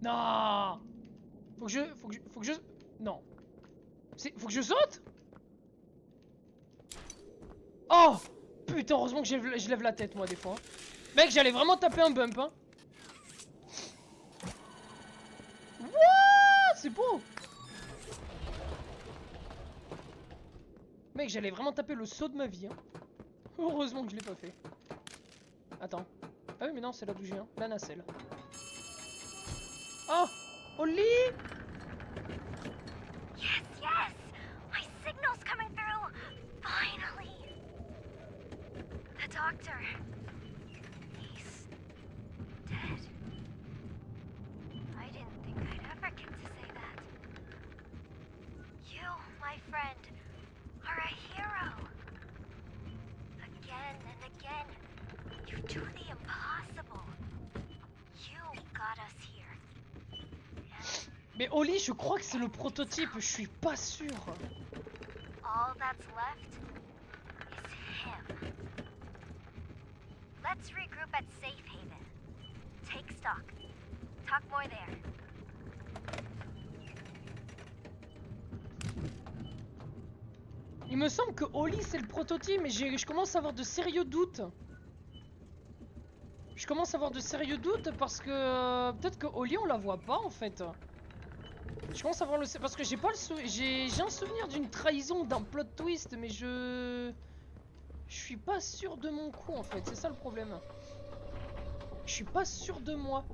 Non. Faut que je... Non. Faut que je saute. Oh putain, heureusement que je lève la tête moi des fois. Mec, j'allais vraiment taper un bump, hein. Wouah, c'est beau. Mec, j'allais vraiment taper le saut de ma vie, hein. Heureusement que je l'ai pas fait. Attends. Ah oui, mais non, c'est là d'où je viens. La nacelle. Oh, Oli. Yes, yes! My signal's coming through! Finally! The doctor. He's dead. I didn't think I'd ever get to say that. You, my friend, are a hero. Again and again, you do the impossible. You got us here. Mais Oli, je crois que c'est le prototype, je suis pas sûr. All that's left is him. Let's regroup at Safe Haven. Take stock. Talk more there. Il me semble que Oli c'est le prototype, mais je commence à avoir de sérieux doutes. Je commence à avoir de sérieux doutes parce que peut-être que Oli on la voit pas en fait. Je commence à voir le... Parce que j'ai pas le j'ai un souvenir d'une trahison, d'un plot twist, mais je suis pas sûr de mon coup en fait, c'est ça le problème. Je suis pas sûr de moi.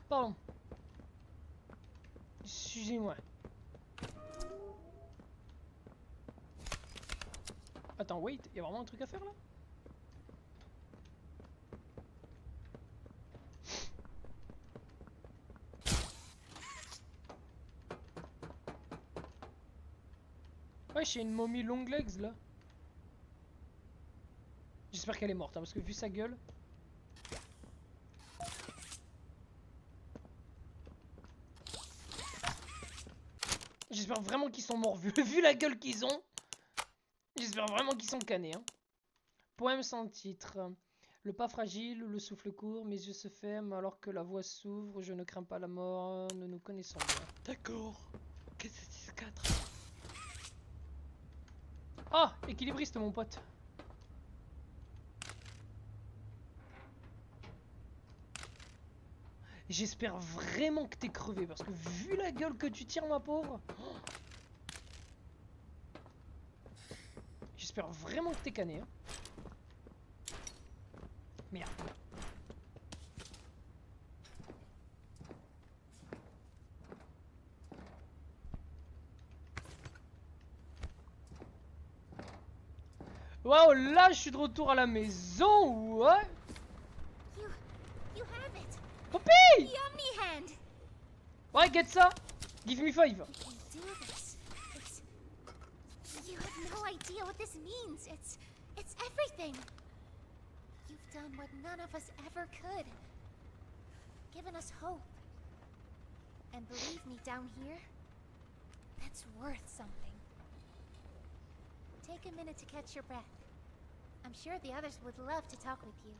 Pardon. Excusez-moi. Attends, wait, il y a vraiment un truc à faire là? Ouais, j'ai une momie long legs là. J'espère qu'elle est morte, hein, parce que vu sa gueule. J'espère vraiment qu'ils sont morts, vu la gueule qu'ils ont. J'espère vraiment qu'ils sont canés. Hein. Poème sans titre. Le pas fragile, le souffle court, mes yeux se ferment alors que la voix s'ouvre. Je ne crains pas la mort, nous nous connaissons bien. D'accord. Qu'est-ce que c'est 4? Ah, équilibriste mon pote. J'espère vraiment que t'es crevé parce que vu la gueule que tu tires ma pauvre. J'espère vraiment que t'es cané. Hein. Merde. Waouh, là je suis de retour à la maison, ouais. You have it. Poppy! The Omni-Hand. Ouais, get ça. Give me 5. You can do this. You have no idea what this means. It's everything. You've done what none of us ever could. Given us hope. And believe me, down here, that's worth something. Take a minute to catch your breath. I'm sure the others would love to talk with you.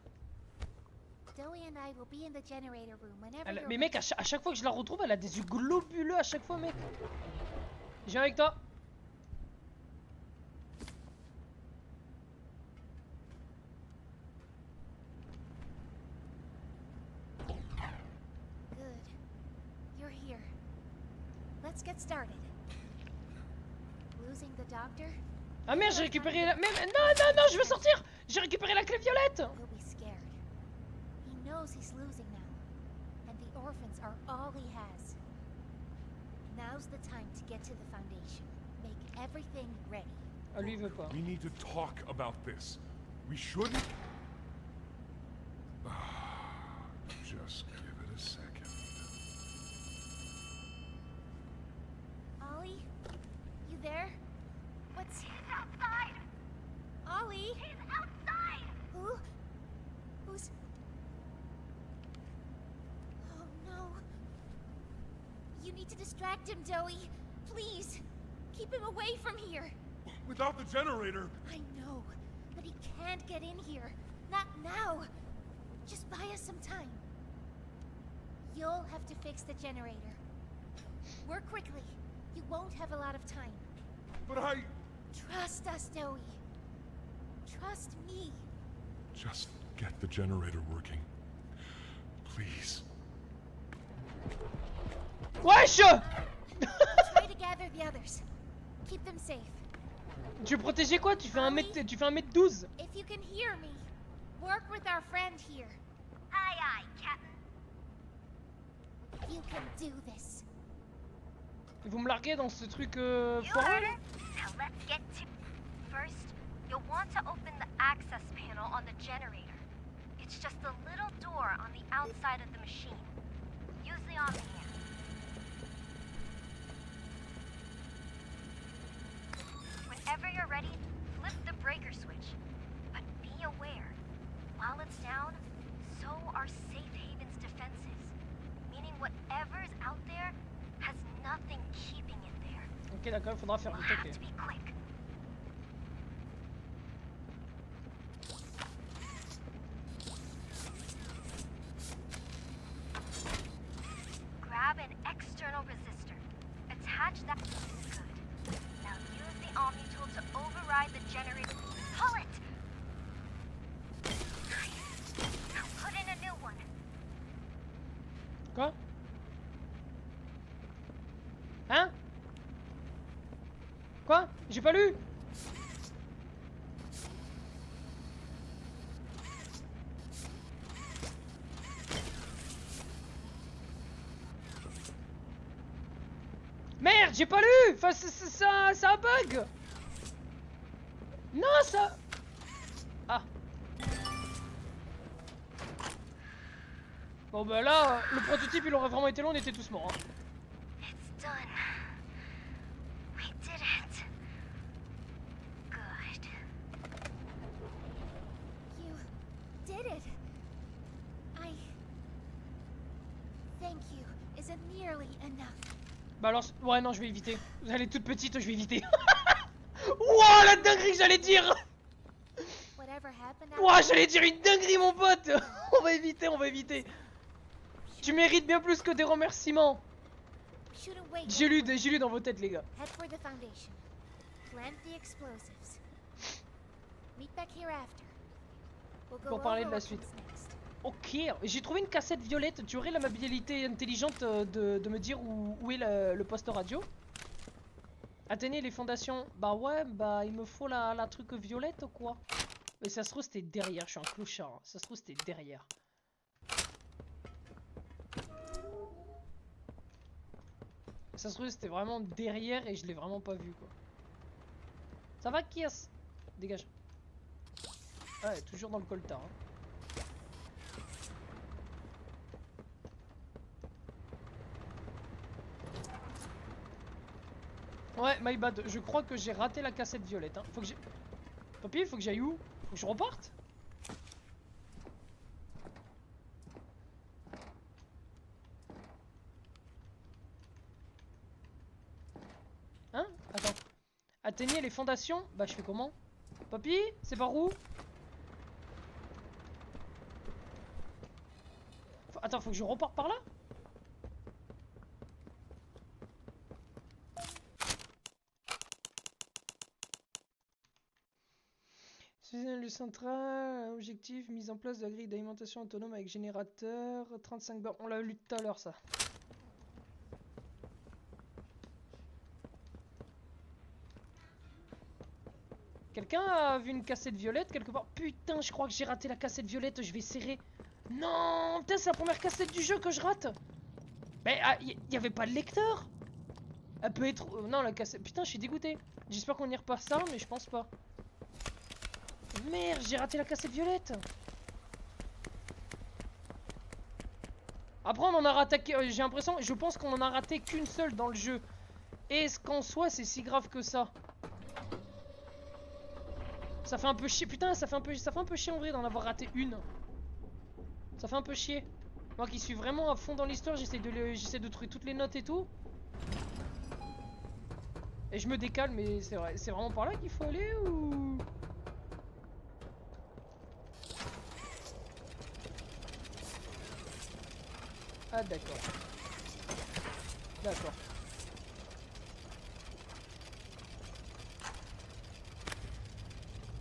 Zoe and I will be in the generator room whenever you're... Mais mec, à chaque fois que je la retrouve, elle a des yeux globuleux à chaque fois, mec. Je viens avec toi. Good. You're here. Let's get started. Losing the doctor? Ah merde, j'ai récupéré la... Mais non, je veux sortir. J'ai récupéré la clé violette. He'll be scared. He knows he's losing now. And the orphans are all he has. Now's the time to get to the Foundation. Make everything ready. Ah, lui il veut pas. We need to talk about this. We shouldn't... Just give it a second. Ollie? You there? What's... He's outside! Ollie? He's outside! Who? Who's... Oh no. You need to distract him, Joey. Please. Keep him away from here. Without the generator, I know, but he can't get in here. Not now. Just buy us some time. You'll have to fix the generator. Work quickly. You won't have a lot of time. but I... Trust us, Joey. Trust me. Just get the generator working. Please. Wesh! Try to gather the others. Keep them safe. Tu veux protéger quoi? Tu fais 1m12. If you can hear me, work with our friend here. Aye, aye, Captain. You can do this. Vous me larguez dans ce truc You foireux heard là? her. Now let's get to... First, you'll want to open the access panel on the generator. It's just a little door on the outside of the machine. Use the Omni hand. Whenever you're ready, flip the breaker switch. But be aware, while it's down, so are Safe Haven's defenses. Meaning whatever's out there has nothing keeping it there. Ok, d'accord, il faudra faire We'll vite, have ok. to be quick. Grab an external resistor. Attach that. Good. Now use the Omni tool to override the generator. Pull it! Nice. Now put in a new one. Quoi? Hein? Quoi? J'ai pas lu? Merde, j'ai pas lu! Enfin, ça bug! Non, ça... Ah. Bon bah là, le prototype il aurait vraiment été long, on était tous morts. Hein. It's done. We did it. Good. You did it. Thank you isn't nearly enough. Bah alors, ouais non, je vais éviter. Elle est toute petite, je vais éviter. Wouah, la dinguerie que j'allais dire! Whatever happened Wouah, j'allais dire une dinguerie, mon pote! On va éviter, on va éviter. Tu mérites bien plus que des remerciements. shouldn't wait. J'ai lu dans vos têtes, les gars. Head for the foundation. Plant the explosives. Meet back here after. We'll go Pour parler over de la what suite. comes next. Ok, j'ai trouvé une cassette violette. Tu aurais l'amabilité intelligente de me dire où est le poste radio? Atteignez les fondations. Bah ouais, bah il me faut la truc violette quoi. Mais ça se trouve c'était derrière, je suis un clochard. Hein. Ça se trouve c'était derrière. Ça se trouve c'était vraiment derrière et je l'ai vraiment pas vu quoi. Ça va Kias? Dégage. Ouais, toujours dans le coltard. Hein. Ouais, my bad. Je crois que j'ai raté la cassette violette. Hein. Faut que j'ai... Papy, faut que j'aille où? Faut que je reparte? Hein? Attends. Atteignez les fondations? Bah je fais comment? Papy? C'est par où? Attends, faut que je reparte par là? Le central, objectif, mise en place de la grille d'alimentation autonome avec générateur, 35 bornes. On l'a lu tout à l'heure ça. Quelqu'un a vu une cassette violette quelque part? Putain, je crois que j'ai raté la cassette violette, je vais serrer. Non, putain, c'est la première cassette du jeu que je rate. Mais y avait pas de lecteur? Elle peut être... non, la cassette... Putain, je suis dégoûté. J'espère qu'on y repasse ça, mais je pense pas. Merde, j'ai raté la cassette violette. Après on en a raté, j'ai l'impression, je pense qu'on en a raté qu'une seule dans le jeu. Est-ce qu'en soi c'est si grave que ça? Ça fait un peu chier, putain, ça fait un peu chier en vrai d'en avoir raté une. Ça fait un peu chier. Moi qui suis vraiment à fond dans l'histoire, j'essaie de trouver toutes les notes et tout. Et je me décale, mais c'est vrai, c'est vraiment par là qu'il faut aller ou... Ah d'accord. D'accord.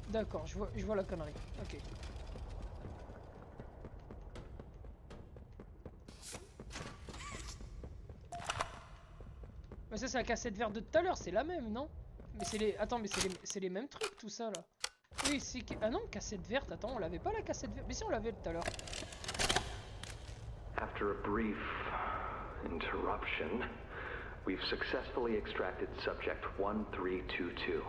D'accord, je vois la connerie. Ok. Mais ça c'est la cassette verte de tout à l'heure, c'est la même, non? Mais c'est les... Attends, mais c'est les mêmes trucs tout ça là. Oui, c'est... Ah non, cassette verte, attends, on l'avait pas la cassette verte. Mais si on l'avait tout à l'heure. After a brief interruption, we've successfully extracted subject 1322.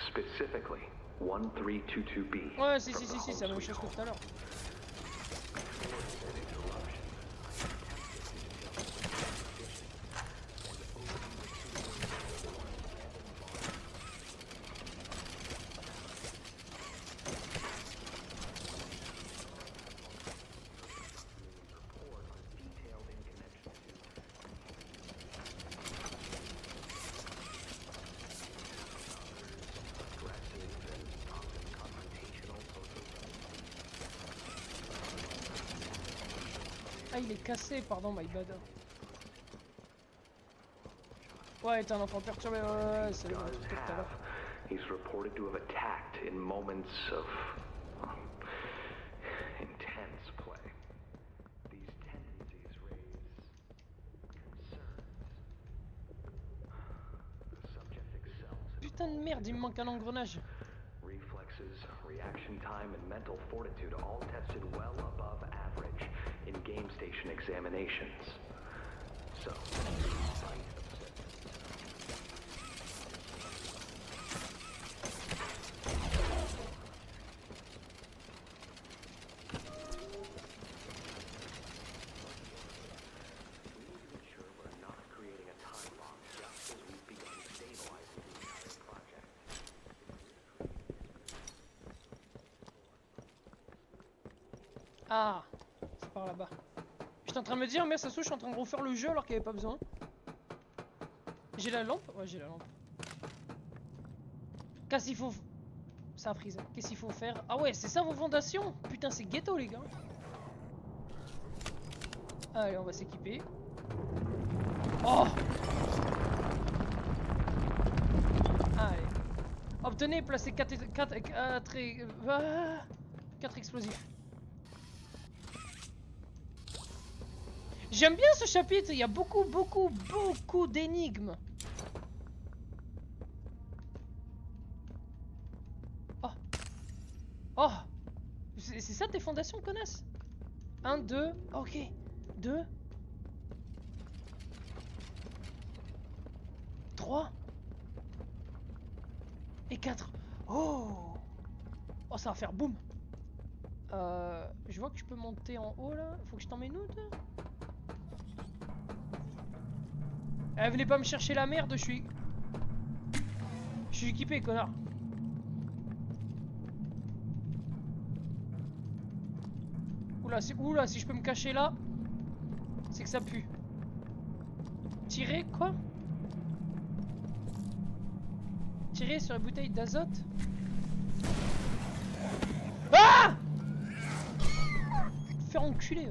Specifically, 1322B. Ouais, si, c'est la même chose que tout à l'heure. Ah, il est cassé, pardon, my bad. Ouais, t'es un enfant perturbé, ouais, c'est le même truc que tout à l'heure. He's reported to have attacked in moments of intense play. These tendencies raise concerns. The subject excels. Putain de merde, il me manque un engrenage. Reflexes, reaction time, and mental fortitude all tested well above average in game station examinations. So, Ah, c'est par là-bas. J'étais en train de me dire, mais ça se trouve, je suis en train de refaire le jeu alors qu'il n'y avait pas besoin. J'ai la lampe? Ouais, j'ai la lampe. Qu'est-ce qu'il faut... Ça a prise. Qu'est-ce qu'il faut faire? Ah ouais, c'est ça vos fondations? Putain, c'est ghetto, les gars. Allez, on va s'équiper. Oh! Allez. Obtenez et placez 4 explosifs. J'aime bien ce chapitre, il y a beaucoup d'énigmes. Oh. Oh. C'est ça tes fondations, connasse? 1, 2, ok. 2. 3. Et 4. Oh. Oh, ça va faire boum. Je vois que je peux monter en haut là. Faut que je t'en mets une autre. Eh, venez pas me chercher la merde, je suis équipé, connard. Oula, si je peux me cacher là, c'est que ça pue. Tirer, quoi? Tirer sur la bouteille d'azote? Ah! Faire enculer,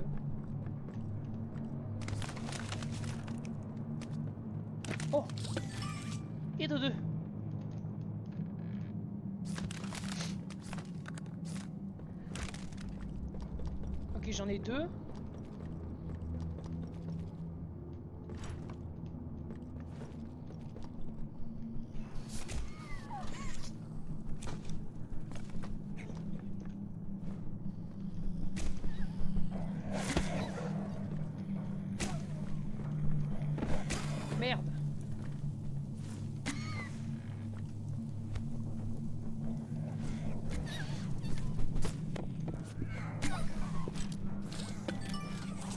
Oh! Et de 2. Ok, j'en ai 2. Merde.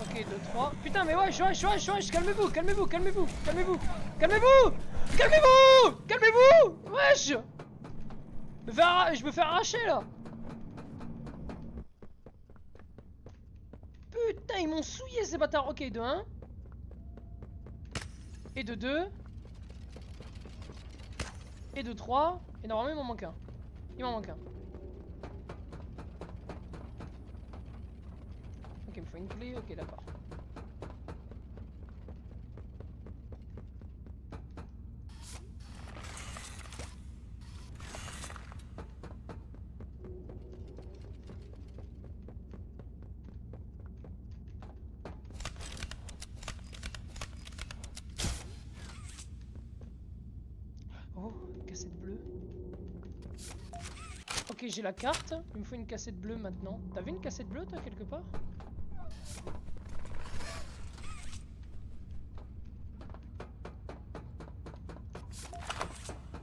Ok, 2, 3. Putain, mais wesh, calmez-vous. Wesh. Je me fais arracher là. Putain, ils m'ont souillé ces bâtards. Ok, de 1. Et de 2. Et de 3. Et normalement, il m'en manque un. Il m'en manque un. Ok, il me faut une clé. Ok, d'accord. Oh, cassette bleue. Ok, j'ai la carte. Il me faut une cassette bleue maintenant. T'as vu une cassette bleue, toi, quelque part?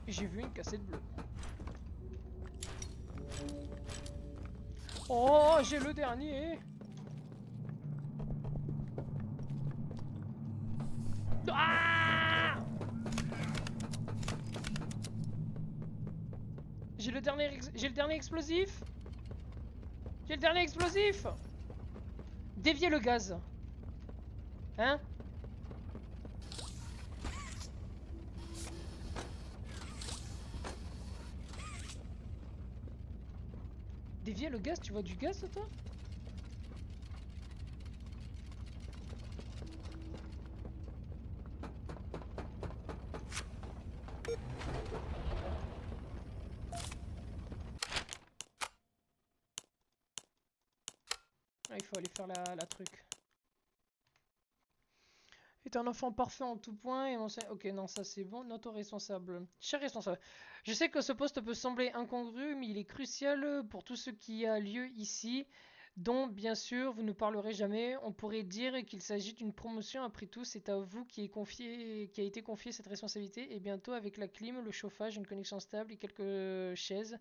J'ai vu une cassette bleue. Oh, j'ai le dernier. Ah! J'ai le dernier explosif. J'ai le dernier explosif. Déviez le gaz. Hein? Dévier le gaz, tu vois du gaz toi? Ah, il faut aller faire la truc. Est un enfant parfait en tout point et ok, non, ça c'est bon. Notre responsable. Cher responsable, je sais que ce poste peut sembler incongru, mais il est crucial pour tout ce qui a lieu ici, dont bien sûr vous ne parlerez jamais. On pourrait dire qu'il s'agit d'une promotion. Après tout, c'est à vous qui a été confiée cette responsabilité. Et bientôt, avec la clim, le chauffage, une connexion stable et quelques chaises,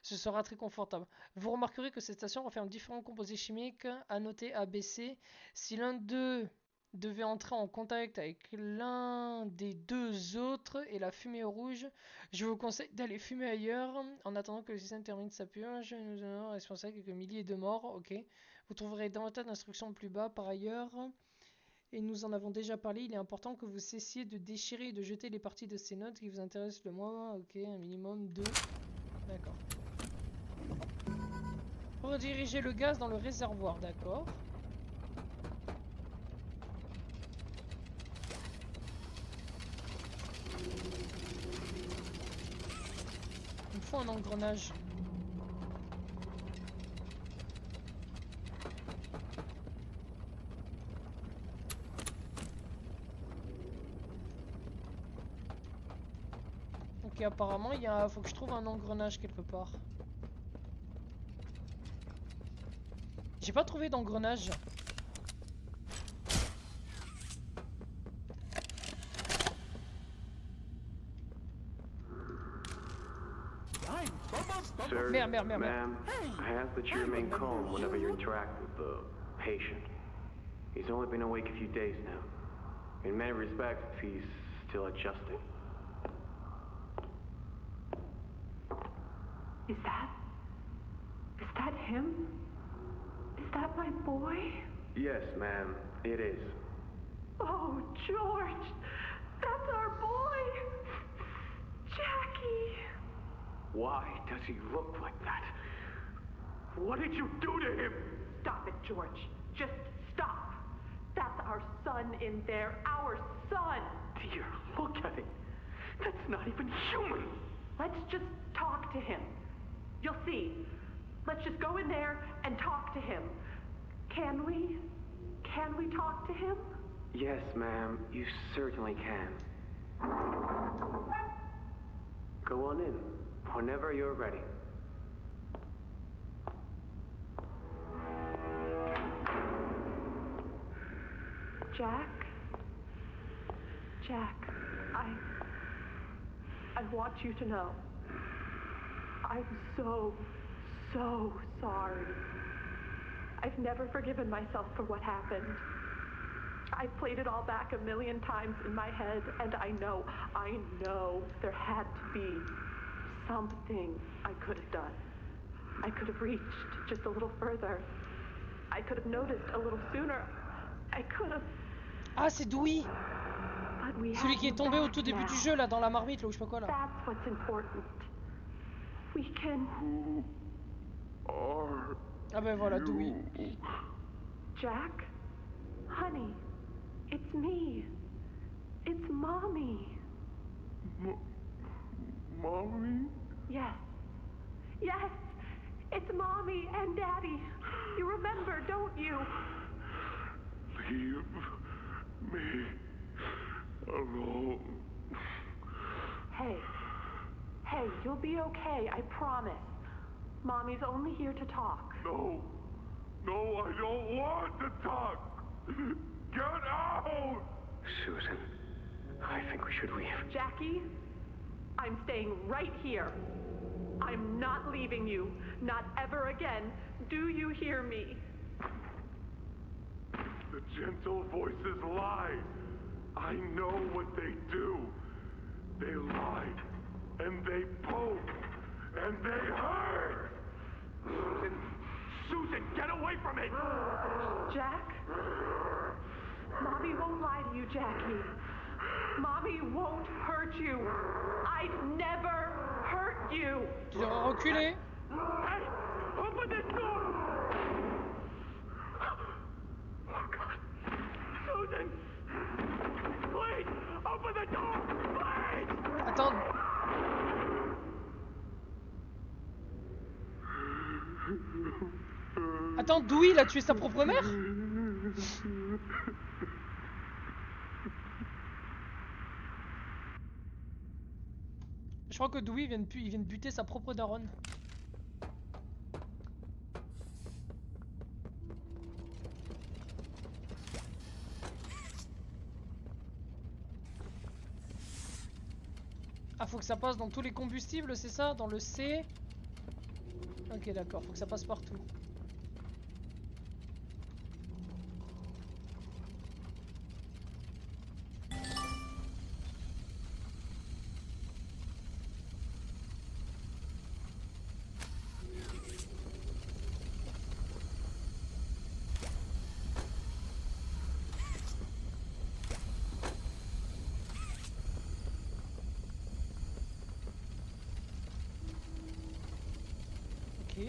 ce sera très confortable. Vous remarquerez que cette station renferme différents composés chimiques à noter ABC. Si l'un d'eux devait entrer en contact avec l'un des deux autres et la fumée rouge, je vous conseille d'aller fumer ailleurs en attendant que le système termine sa purge. Nous sommes responsables de quelques milliers de morts. Ok. Vous trouverez davantage d'instructions plus bas par ailleurs. Et nous en avons déjà parlé, il est important que vous cessiez de déchirer et de jeter les parties de ces notes qui vous intéressent le moins. Ok, un minimum 2. D'accord. Rediriger le gaz dans le réservoir, d'accord. Il me faut un engrenage. Ok, apparemment, faut que je trouve un engrenage quelque part. J'ai pas trouvé d'engrenage. Sir, Merde. ma'am, I ask that you remain calm whenever you interact with the patient. He's only been awake a few days now. In many respects, he's still adjusting. Is that him? Is that my boy? Yes, ma'am, it is. Oh, George! That's our boy! Jackie! Why does he look like that? What did you do to him? Stop it, George. Just stop. That's our son in there. Our son! Dear, look at him. That's not even human. Let's just talk to him. You'll see. Let's just go in there and talk to him. Can we? Can we talk to him? Yes, ma'am, you certainly can. Go on in, whenever you're ready. Jack, I want you to know, I'm so sorry. I've never forgiven myself for what happened. I've played it all back a million times in my head, and I know there had to be something I could have done. I could have reached just a little further. I could have noticed a little sooner. I could have. Ah, c'est Dewey! But we Celui have qui est you tombé au back tout début now. du jeu, là, dans la marmite, là, ou je sais pas quoi, là. That's what's important. We can. Who are Ah ben voilà, Dewey. you? Jack? Honey, it's me. It's Mommy. Mommy? Yes. Yes. It's Mommy and Daddy. You remember, don't you? Leave me alone. Hey. Hey, you'll be okay, I promise. Mommy's only here to talk. No. No, I don't want to talk. Get out! Susan, I think we should leave. Jackie, I'm staying right here. I'm not leaving you. Not ever again. Do you hear me? The gentle voices lie. I know what they do. They lie, and they poke, and they hurt. Susan, get away from me! Jack? Mommy won't lie to you, Jackie. Mommy won't hurt you. I'd never hurt you. Tu devrais reculer. Hey, open this door! Oh God, Susan, please open the door, please! Attends. Attends, Dewey, il a tué sa propre mère? Je crois que Dewey il vient de buter sa propre daronne. Ah, faut que ça passe dans tous les combustibles, c'est ça? Dans le C? Ok, d'accord, faut que ça passe partout. Ok.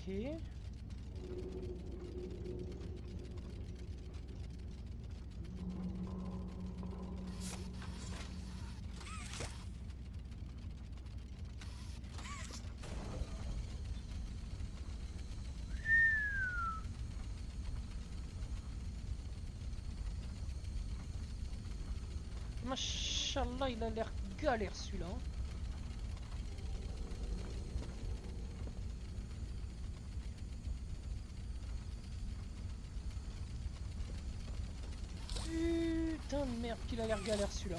Ok. Machallah, il a l'air galère celui-là. Hein. Putain de merde qu'il a l'air galère celui-là.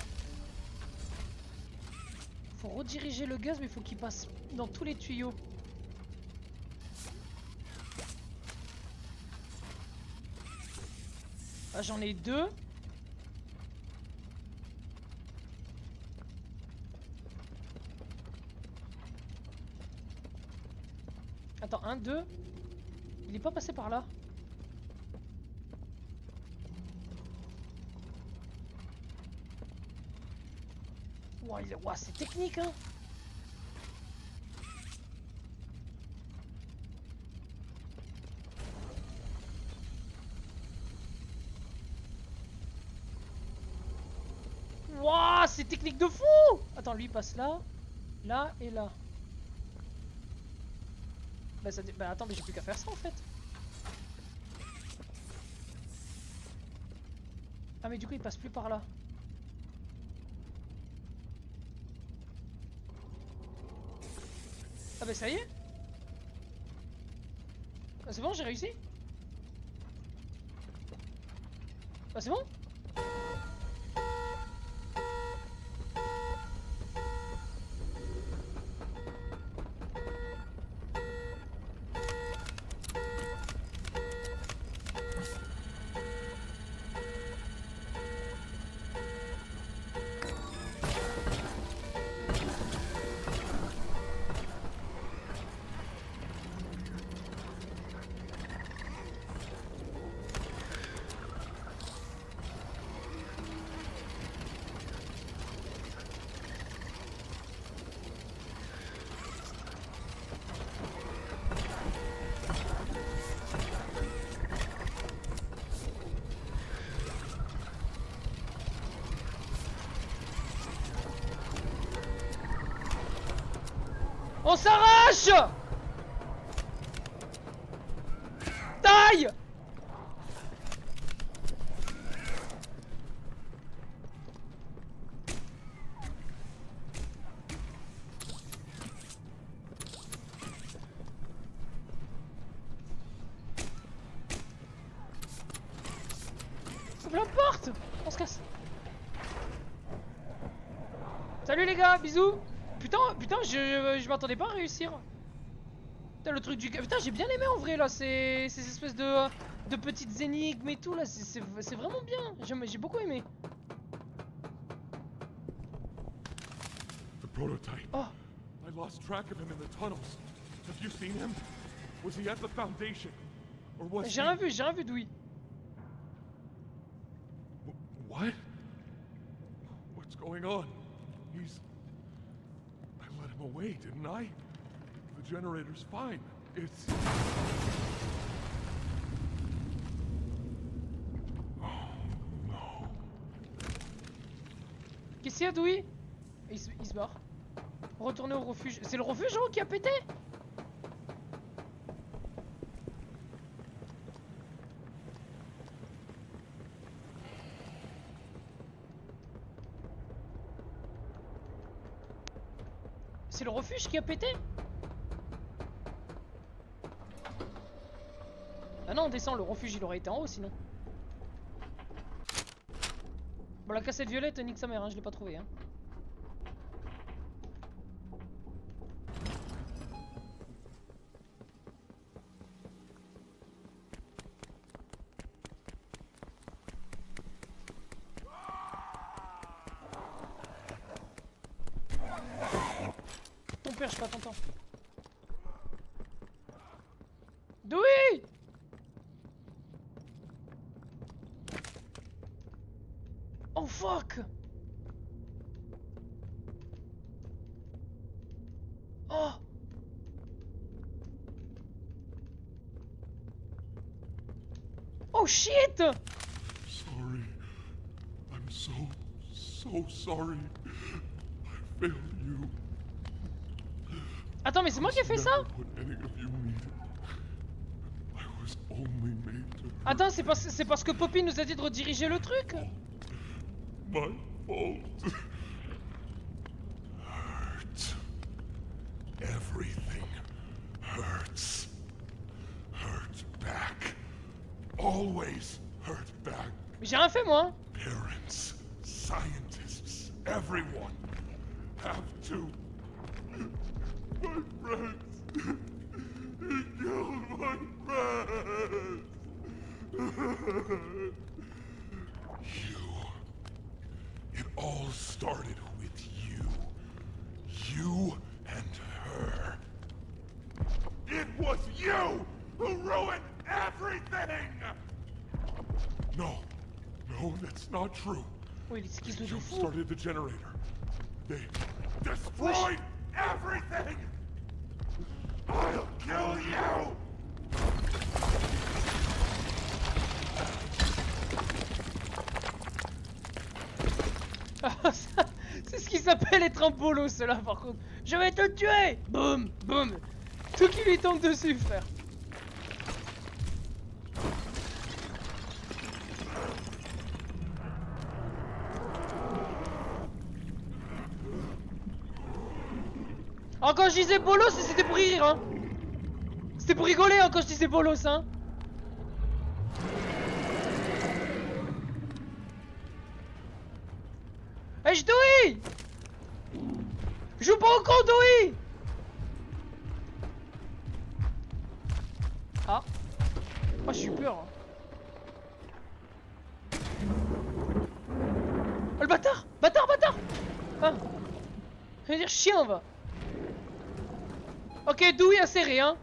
Faut rediriger le gaz mais il faut qu'il passe dans tous les tuyaux. Ah, j'en ai deux. Attends, 1, 2. Il est pas passé par là. Ouah, ouah, c'est technique, hein. Ouah, c'est technique de fou. Attends, lui il passe là, là et là. Bah, bah attends, mais j'ai plus qu'à faire ça en fait. Ah mais du coup il passe plus par là. Ah bah ça y est. Ah, c'est bon, j'ai réussi. Ah c'est bon. On s'arrache! Taille! Ouvre la porte! On se casse. Salut les gars, bisous! Putain, je m'attendais pas à réussir. Putain, le truc du... Putain, j'ai bien aimé en vrai là, ces espèces de petites énigmes et tout là, c'est vraiment bien. J'ai beaucoup aimé. The prototype. Oh, I lost track of him in the tunnels. Have you seen him? Was he at the Foundation? Or was j'ai rien vu d'oui. What? What's going on? He's... I let him away, didn't I? The generator's fine. It's... Oh, no. Qu'est-ce qu'il y a d'oui? Il se barre. Retourner au refuge. C'est le refuge hein, qui a pété? C'est le refuge qui a pété? Ah non, on descend, le refuge il aurait été en haut sinon. Bon, la cassette violette, nique sa mère, hein, je l'ai pas trouvée. Hein. Ton père, je pas t'entends. Dewey! Oh fuck! Oh! Oh shit! Sorry. I'm so sorry. I failed you. Attends, mais c'est moi qui ai fait ça? Never what any of you needed. I was only made to hurt. Attends, c'est parce que Poppy nous a dit de rediriger le truc? My fault. Hurt. Everything hurts. Hurt back. Always hurt back. Mais j'ai rien fait moi. Parents, scientists, everyone have to. My friends. He killed my friends. You. It all started with you. You and her. It was you who ruined everything! No, that's not true. Oh, il est schizo de You fou. started the generator. They destroyed everything! I'll kill you! Ah, c'est ce qui s'appelle être un bolo, cela par contre. Je vais te tuer! Boum, boum. Tout qui lui tombe dessus, frère. Alors quand je disais bolos, c'était pour rire, hein. C'était pour rigoler, hein, quand je disais bolos, hein. Eh, je douille! Joue pas au con, douille! Ah. Oh, j'ai eu peur. Oh, le bâtard! Bâtard! Ah. Je veux dire chien, va. Ok, douille à serrer, hein.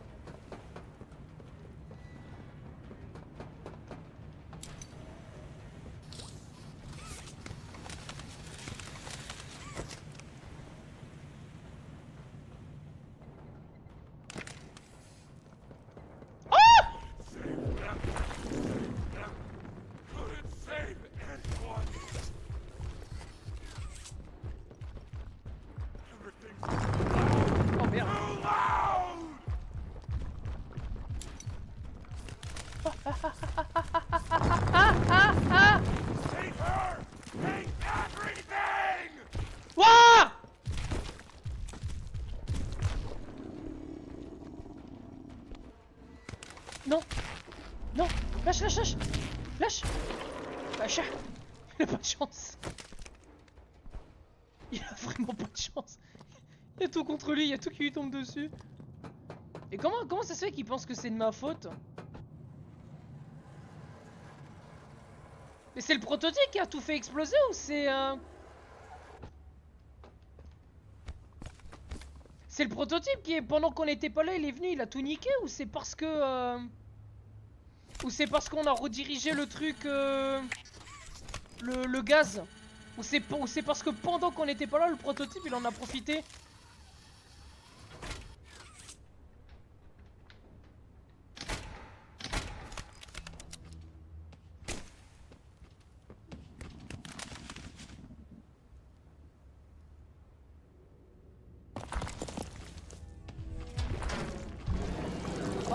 Couldn't save anyone! Everything's Oh merde. too Take her! Take everything! Wouah! Non! Non! Lâche, lâche, lâche! Lâche! Lâche! Il a pas de chance! Il a vraiment pas de chance! Il y a tout contre lui, il y a tout qui lui tombe dessus! Et comment ça se fait qu'il pense que c'est de ma faute? Mais c'est le prototype qui a tout fait exploser ou c'est C'est le prototype qui est, pendant qu'on était pas là, il est venu, il a tout niqué, ou c'est parce que ou c'est parce qu'on a redirigé le truc le gaz, ou c'est parce que pendant qu'on était pas là, le prototype il en a profité.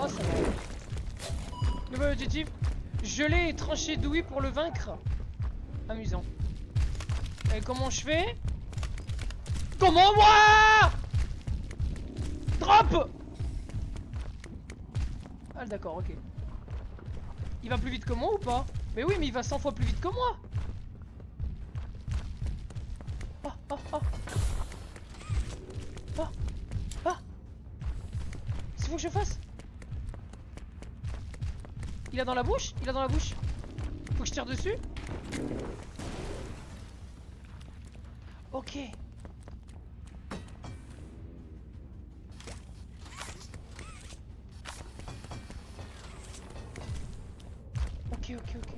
Oh, ça va. Nouvel objectif. Geler et trancher Dewey pour le vaincre. Amusant. Et comment je fais? Comment moi? Drop. Ah d'accord, ok. Il va plus vite que moi ou pas? Mais oui, mais il va 100 fois plus vite que moi. Ah, ah, ah. Ah, ah. Qu'est-ce qu'il faut que je fasse? Il a dans la bouche? Il a dans la bouche. Faut que je tire dessus? Ok. Ok, ok, ok.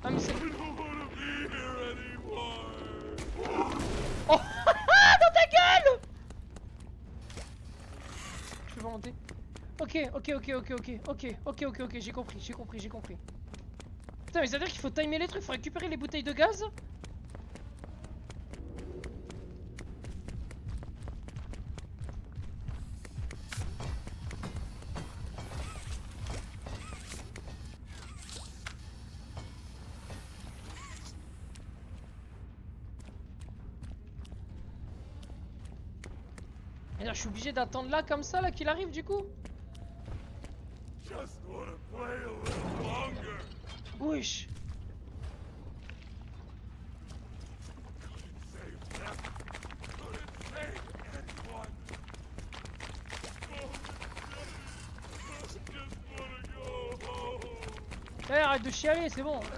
Ah mais c'est... Oh. Dans ta gueule! Je peux pas monter. Ok, j'ai compris. Putain, mais ça veut dire qu'il faut timer les trucs, faut récupérer les bouteilles de gaz. Et là, je suis obligé d'attendre là comme ça, là, qu'il arrive du coup. Just wanna play a little longer. Wesh. Save them. Couldn't save anyone. Just wanna go home. Eh, arrête de chialer, c'est bon. Play.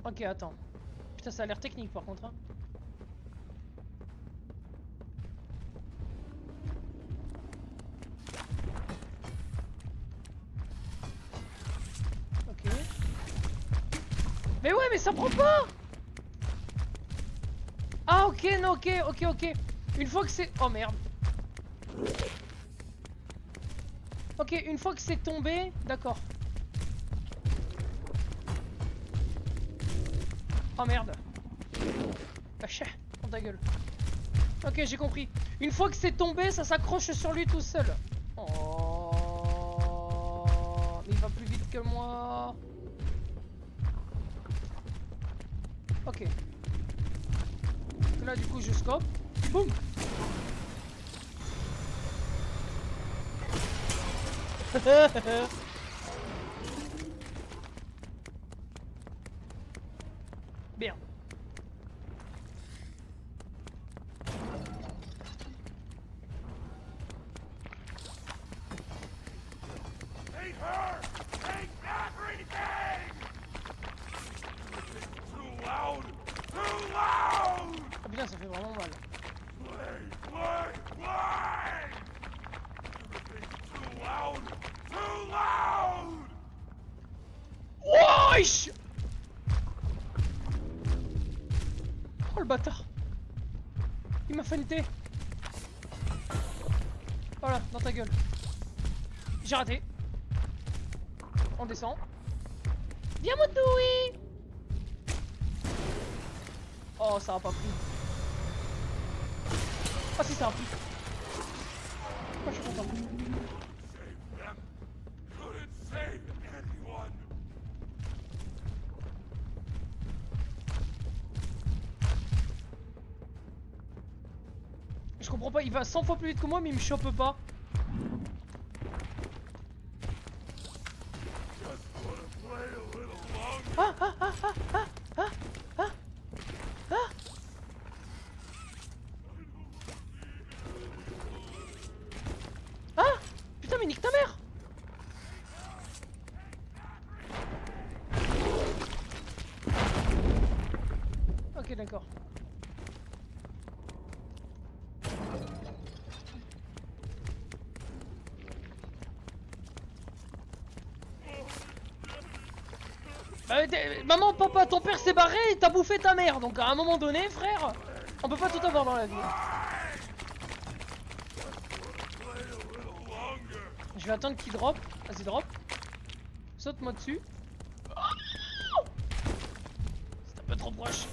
Ok, attends. Putain, ça a l'air technique par contre, hein. Ok. Mais ouais, mais ça prend pas. Ah ok, non, ok. Une fois que c'est... Oh merde. Ok, une fois que c'est tombé, d'accord. Oh merde. Ah chien, dans ta gueule. Ok, j'ai compris. Une fois que c'est tombé, ça s'accroche sur lui tout seul. Oh, mais il va plus vite que moi. Ok. Là, du coup, je scope. Boum. Bien. Take her! Take everything! Too loud! Too loud! Ah putain, ça fait vraiment mal. Play! Everything's too loud! Too loud! Wesh! Oh le bâtard! Il m'a fanité! Voilà, dans ta gueule. J'ai raté. On descend. Viens mon Dewey! Oh, ça a pas pris. Oh, Ah si, c'est un pic. Oh, je suis content. Je comprends pas, il va 100 fois plus vite que moi mais il me chope pas. Ah ah ah ah ah ah ah ah. Ah. Putain mais nique ta mère. Ok d'accord. Maman, papa, ton père s'est barré et t'as bouffé ta mère. Donc à un moment donné, frère, on peut pas tout avoir dans la vie. Je vais attendre qu'il drop. Vas-y, drop. Saute-moi dessus. C'est un peu trop proche.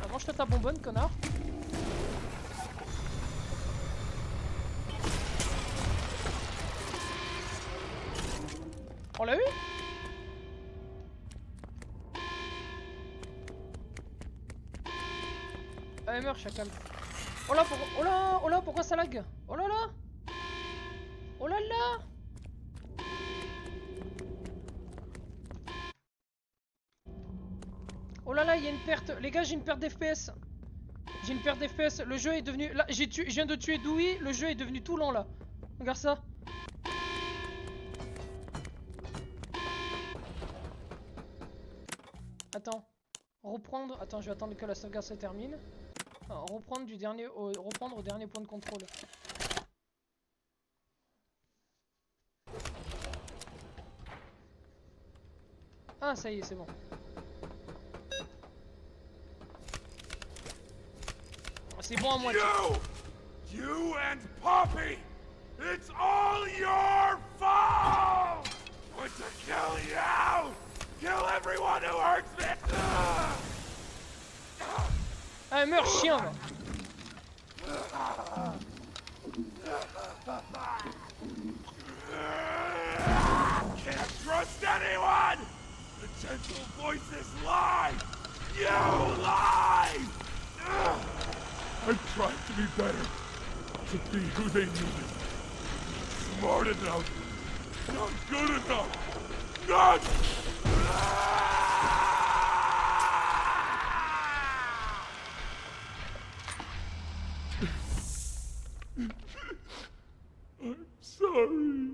Ah, mange-toi ta bonbonne, connard. On l'a eu? Allez, meurs, chacal. Oh là, oh là, pourquoi ça lag? Oh là là. Oh là là. Oh là là, il y a une perte. Les gars, j'ai une perte d'FPS. J'ai une perte d'FPS. Le jeu est devenu... Là, je viens de tuer Dewey. Le jeu est devenu tout lent, là. Regarde ça. Attends. Reprendre... Attends, je vais attendre que la sauvegarde se termine. Alors, reprendre au dernier point de contrôle. Ah, ça y est, c'est bon. C'est bon à moitié. You and Poppy! It's all your fault! Want to kill you! Kill everyone who hurts me! Ah, meurs, chien, va. Can't trust anyone! The gentle voices lie! You lie! I tried to be better, to be who they needed. Smart enough, not good enough. Not! I'm sorry.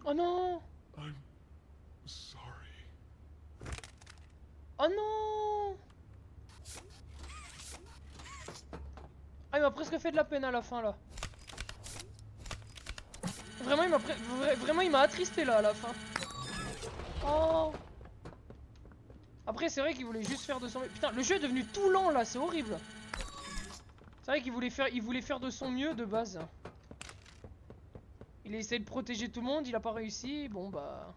Oh non. I'm sorry. Oh non. Ah, il m'a presque fait de la peine à la fin, là. Vraiment, vraiment, il m'a attristé, là, à la fin. Oh. Après, c'est vrai qu'il voulait juste faire de son... Putain, le jeu est devenu tout lent, là, c'est horrible. C'est vrai qu'il voulait faire de son mieux, de base. Il a essayé de protéger tout le monde, il a pas réussi, bon, bah...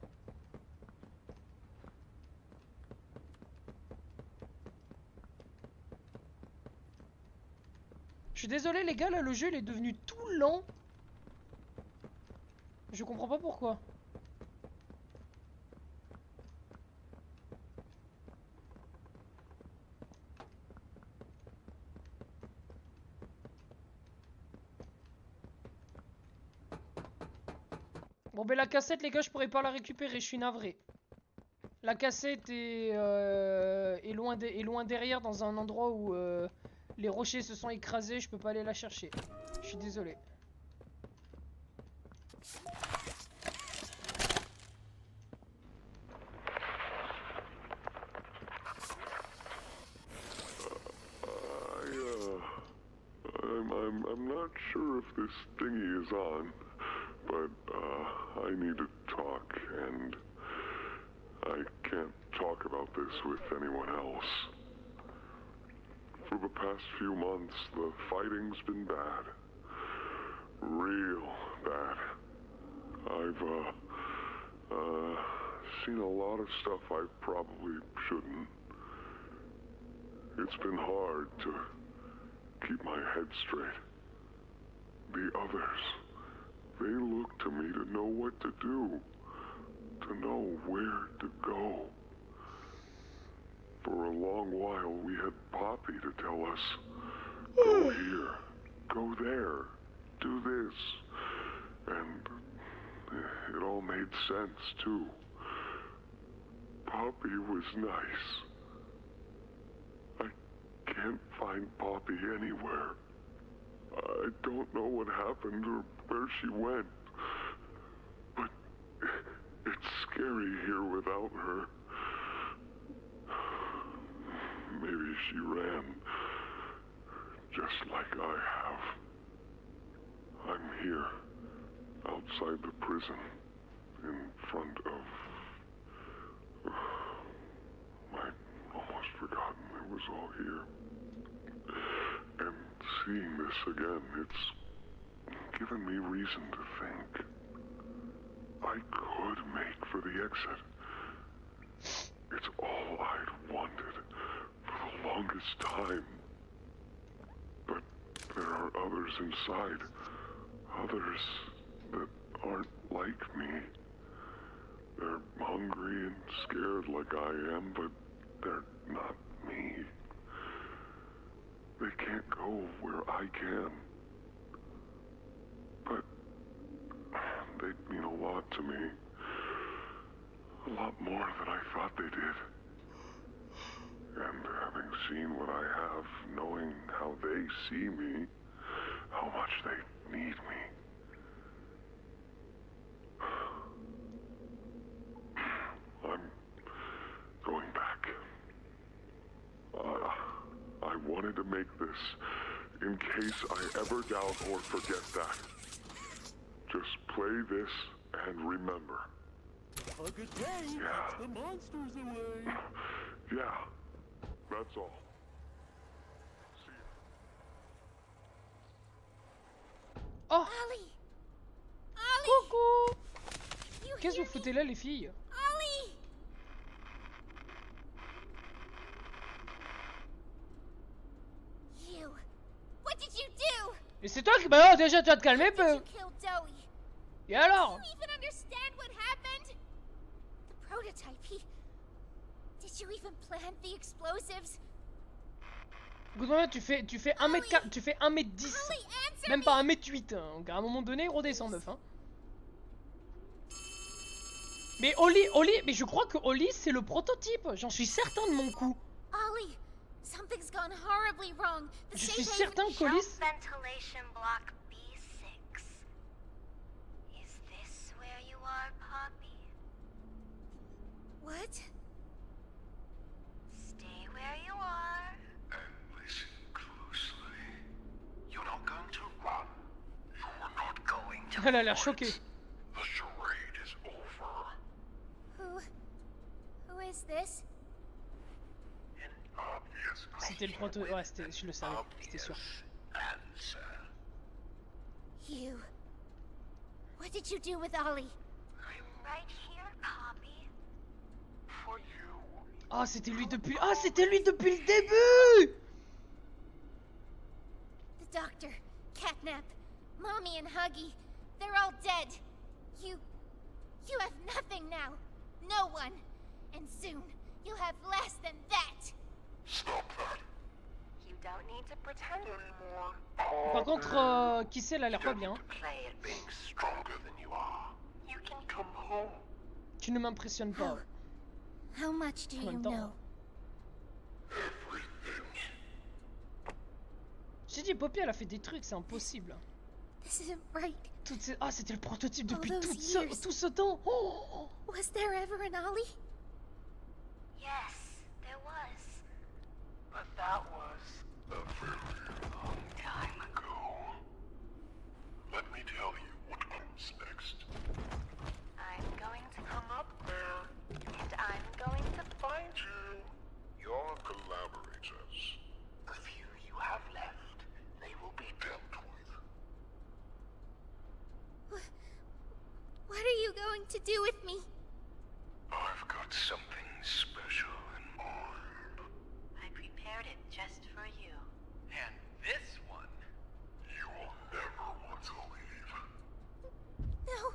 Je suis désolé les gars, là le jeu il est devenu tout lent. Je comprends pas pourquoi. Bon ben la cassette les gars je pourrais pas la récupérer, je suis navré. La cassette est loin derrière dans un endroit où les rochers se sont écrasés, je peux pas aller la chercher. Je suis désolé. I'm not sure if this thingy is on, but I need to talk, and I can't talk about this with anyone else. For the past few months, the fighting's been bad. Real bad. I've seen a lot of stuff I probably shouldn't. It's been hard to keep my head straight. to me to know what to do, to know where to go. For a long while, we had Poppy to tell us, go here, go there, do this. And it all made sense, too. Poppy was nice. I can't find Poppy anywhere. I don't know what happened or where she went. But it's scary here without her. Maybe she ran, just like I have. I'm here, outside the prison, in front of... I'd almost forgotten it was all here. And seeing this again, it's given me reason to think. I could make for the exit. It's all I'd wanted for the longest time. But there are others inside. Others that aren't like me. They're hungry and scared like I am, but they're not me. They can't go where I can. But they mean a lot to me. A lot more than I thought they did. And having seen what I have, knowing how they see me, how much they need me. I'm going back. I wanted to make this in case I ever doubt or forget that. Just play this and remember. Have a good day. Yeah. The monster's away. Yeah, that's all. See ya. Oh, Ollie! Ollie! coucou! You Qu'est-ce que hear vous foutez là, les filles? Ollie! You. What did you do? Et c'est toi qui... Bah non, déjà, tu vas te calmer, Did peu. you kill Dowie? Et alors? Do you even understand what happened? The prototype, Did you even plant the explosives? Écoute-moi, tu fais 1m4, tu fais 1m10. Ollie, answer Même me! pas 1m8. Hein. Donc à un moment donné, il redescend, meuf. Hein. Mais Oli, mais je crois que Oli, c'est le prototype. J'en suis certain de mon coup. Ollie, something's gone horribly wrong. The Je suis safe certain haven- qu'Oli... Shelf ventilation block B6. Is this where you are, Poppy? What? Stay where you are. And listen closely. You're not going to run. You're not going to Elle a l'air choquée. The charade is over. Who is this? An obvious C'était le proto... Ouais, c'était... je le savais. C'était sûr. answer. You. What did you do with Ollie? I'm right here, Poppy. For you. Ah, c'était lui depuis... Ah, c'était lui depuis le début. The doctor, Catnap, Mommy and Huggy, they're all dead. You have nothing now. No one. And soon, you'll have less than that. Stop that. You don't need to pretend anymore. Par contre, qui c'est, elle a l'air pas bien. Play it. Being stronger than you are. You can Come home. Tu ne m'impressionnes pas. How much do En you même temps. know? J'ai dit, Poppy, elle a fait des trucs, c'est impossible. This isn't right. Toutes ces... Ah, c'était le prototype depuis All those years. tout ce temps. Oh, Was there ever an Ollie? Yes, there was. But that was a very long time ago. Let me tell you what comes next. I'm going to come up there, and I'm going to Find you. Your collaborators. The few you have left, they will be dealt with. What are you going to do with me? I've got something special in mind. I prepared it just for you. And this one, you will never want to leave. No.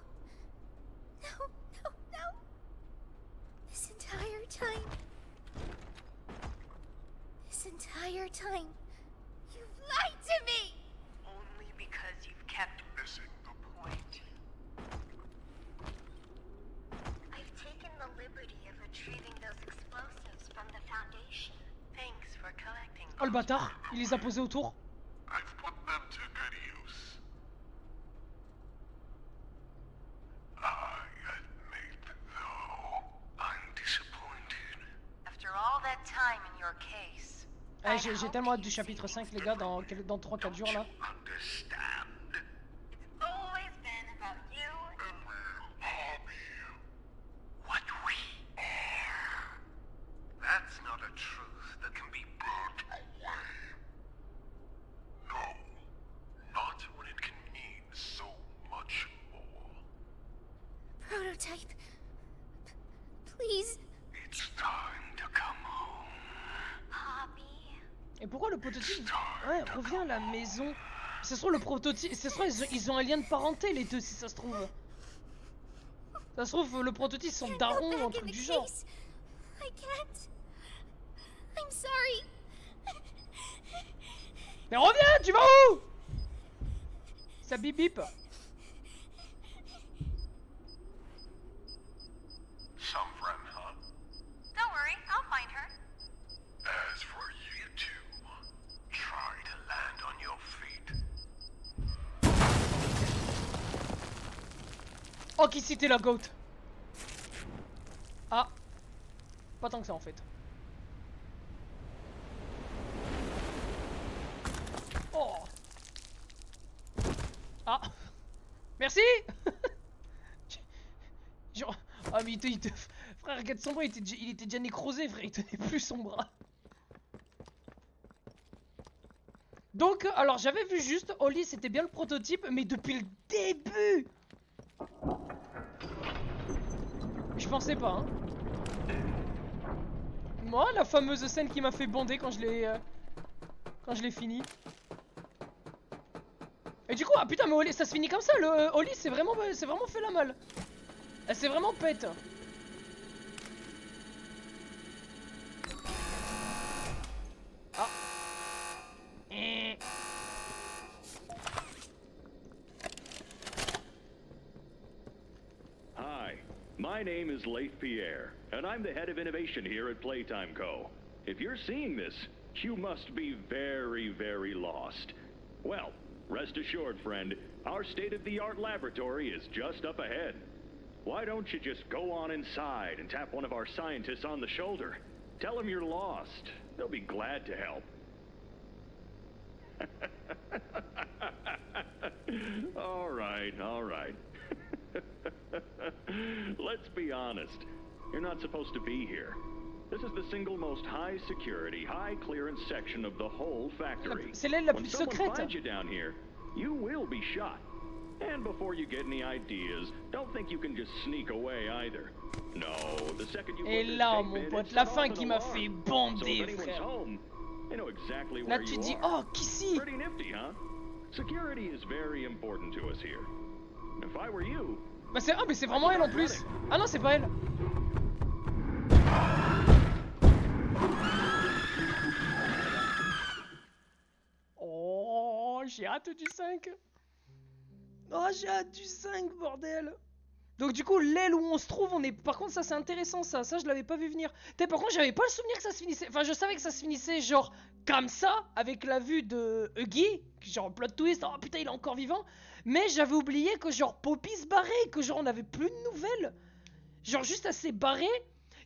le bâtard, il les a posés autour. I've put them to good use. I admit, though, I'm disappointed. After all that time in your case, Ah, j'ai tellement hâte du chapitre 5 les gars dans 3-4 jours là. Understand? it's always been about you. And we'll all be what we are. That's not a truth that can be burnt away. No, not when it can mean so much more. Prototype. Please. It's time to come home. Poppy. Et pourquoi le prototype ouais, revient à la maison? Ça se trouve le prototype, ça se trouve ils ont un lien de parenté les deux si ça se trouve. Ça se trouve le prototype sont darons ou un truc du genre. I can't. I'm sorry. Mais reviens, tu vas où? Ça bip bip. Some friend, huh? Don't worry, I'll find her. As for you two, try to land on your feet. Oh qui c'était la goat. Ah. Pas tant que ça en fait. Oh. Ah. Merci. Genre... Ah mais frère, regarde son bras, il était déjà nécrosé frère, il tenait plus son bras. Donc, alors j'avais vu juste, Oli c'était bien le prototype, mais depuis le début. Je pensais pas hein. Moi, la fameuse scène qui m'a fait bonder quand je l'ai fini. Et du coup, ah putain mais Oli, ça se finit comme ça, le Oli c'est vraiment fait la malle. Elle s'est vraiment pète. Ah. Hi, my name is Leif Pierre, and I'm the head of innovation here at Playtime Co. If you're seeing this, you must be very, very lost. Well, rest assured, friend, our state-of-the-art laboratory is just up ahead. Why don't you just go on inside and tap one of our scientists on the shoulder? Tell them you're lost. They'll be glad to help. All right, all right. Let's be honest. You're not supposed to be here. This is the single most high security, high clearance section of the whole factory. C'est l'aile la When plus someone secrète. finds you down here, you will be shot. And before you get any ideas, don't think you can just sneak away either. No, the second you Et put this là, tape mon in, pote, it la sets fin off qui an m'a alarm. fait So bander, if anyone's frère. home, they know exactly Là where tu you dis, are. oh, qu'ici. Pretty nifty, huh? Security is very important to us here. If I were you, Bah c'est, ah mais c'est vraiment elle en plus. Ah non c'est pas elle. Oh, j'ai hâte du 5. Oh, j'ai hâte du 5, bordel. Donc du coup, l'aile où on se trouve, on est... Par contre, ça c'est intéressant, ça je l'avais pas vu venir. Par contre, j'avais pas le souvenir que ça se finissait... Enfin, je savais que ça se finissait genre comme ça, avec la vue de Huggy, genre plot twist, oh putain, il est encore vivant. Mais j'avais oublié que genre Poppy se barrait, que genre on avait plus de nouvelles. Genre juste elle s'est barrée,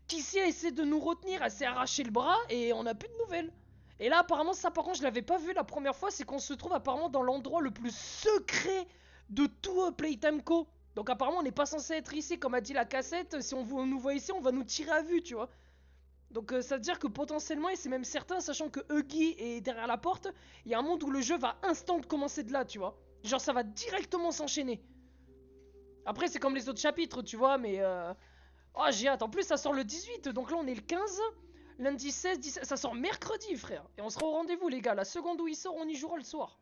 Kissy a essayé de nous retenir, elle s'est arraché le bras et on a plus de nouvelles. Et là apparemment ça par contre je l'avais pas vu la première fois, c'est qu'on se trouve apparemment dans l'endroit le plus secret de tout Playtime Co. Donc apparemment on n'est pas censé être ici comme a dit la cassette, si on nous voit ici on va nous tirer à vue tu vois. Donc ça veut dire que potentiellement, et c'est même certain, sachant que Huggy est derrière la porte, il y a un monde où le jeu va instant commencer de là tu vois. Genre ça va directement s'enchaîner. Après c'est comme les autres chapitres tu vois, mais oh j'ai hâte, en plus ça sort le 18, donc là on est le 15, lundi 16, 17, ça sort mercredi frère. Et on sera au rendez-vous les gars, la seconde où il sort on y jouera le soir.